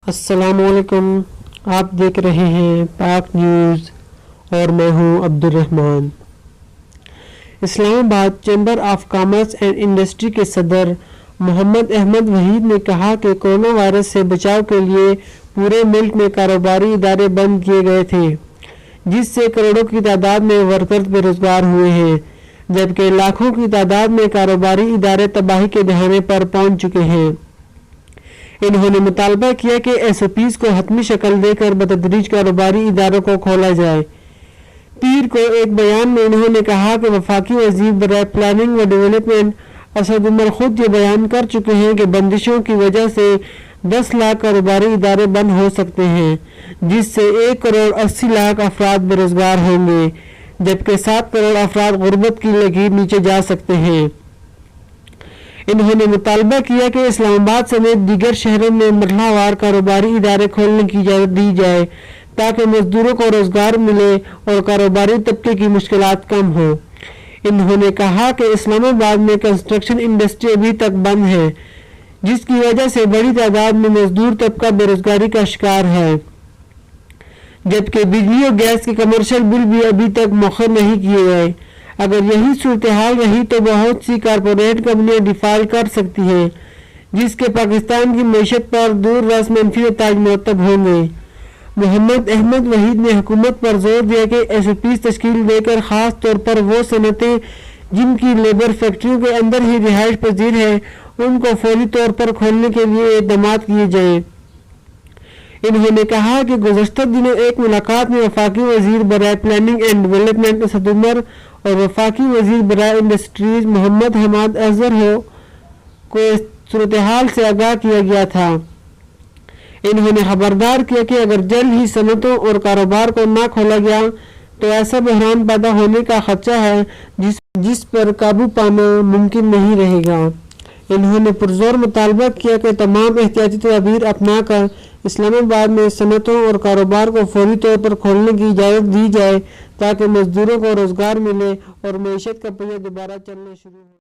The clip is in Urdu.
السلام علیکم، آپ دیکھ رہے ہیں پاک نیوز اور میں ہوں عبد الرحمن۔ اسلام آباد chamber of commerce and industry کے صدر محمد احمد وحید نے کہا کہ کورونا وائرس سے بچاؤ کے لیے پورے ملک میں کاروباری ادارے بند کیے گئے تھے، جس سے کروڑوں کی تعداد میں ورکرز بے روزگار ہوئے ہیں، جبکہ لاکھوں کی تعداد میں کاروباری ادارے تباہی کے دہانے پر پہنچ چکے ہیں۔ انہوں نے مطالبہ کیا کہ SOPs کو حتمی شکل دے کر بتدریج کاروباری اداروں کو کھولا جائے۔ پیر کو ایک بیان میں انہوں نے کہا کہ وفاقی وزیر برائے پلاننگ و ڈیولپمنٹ اسد عمر خود یہ بیان کر چکے ہیں کہ بندشوں کی وجہ سے 10 لاکھ کاروباری ادارے بند ہو سکتے ہیں، جس سے 1 کروڑ 80 لاکھ افراد بے روزگار ہوں گے، جبکہ 7 کروڑ افراد غربت کی لکیر نیچے جا سکتے ہیں۔ انہوں نے مطالبہ کیا کہ اسلام آباد سمیت دیگر شہروں میں مرحلہ وار کاروباری ادارے کھولنے کی اجازت دی جائے تاکہ مزدوروں کو روزگار ملے اور کاروباری طبقے کی مشکلات کم ہوں۔ انہوں نے کہا کہ اسلام آباد میں کنسٹرکشن انڈسٹری ابھی تک بند ہے، جس کی وجہ سے بڑی تعداد میں مزدور طبقہ بے روزگاری کا شکار ہے، جبکہ بجلی اور گیس کے کمرشل بل بھی ابھی تک مؤخر نہیں کیے گئے۔ اگر یہی صورتحال رہی تو بہت سی کارپوریٹ کمپنیاں ڈیفالٹ کر سکتی ہیں، جس کے پاکستان کی معیشت پر دور رس منفی نتائج مرتب ہوں گے۔ محمد احمد وحید نے حکومت پر زور دیا کہ SOPs تشکیل دے کر خاص طور پر وہ صنعتیں جن کی لیبر فیکٹریوں کے اندر ہی رہائش پذیر ہے ان کو فوری طور پر کھولنے کے لیے اقدامات کیے جائیں۔ انہوں نے کہا کہ گزشتہ دنوں ایک ملاقات میں وفاقی وزیر برائے planning and development Asad Umar اور وفاقی وزیر برائے انڈسٹریز محمد حماد اظہر کو اس صورتحال سے آگاہ کیا گیا تھا۔ انہوں نے خبردار کیا کہ اگر جلد ہی صنعتوں اور کاروبار کو نہ کھولا گیا تو ایسا بحران پیدا ہونے کا خدشہ ہے جس پر قابو پانا ممکن نہیں رہے گا۔ انہوں نے پرزور مطالبہ کیا کہ تمام احتیاطی تدابیر اپنا کر اسلام آباد میں صنعتوں اور کاروبار کو فوری طور پر کھولنے کی اجازت دی جائے تاکہ مزدوروں کو روزگار ملے اور معیشت کا پہیہ دوبارہ چلنا شروع ہو۔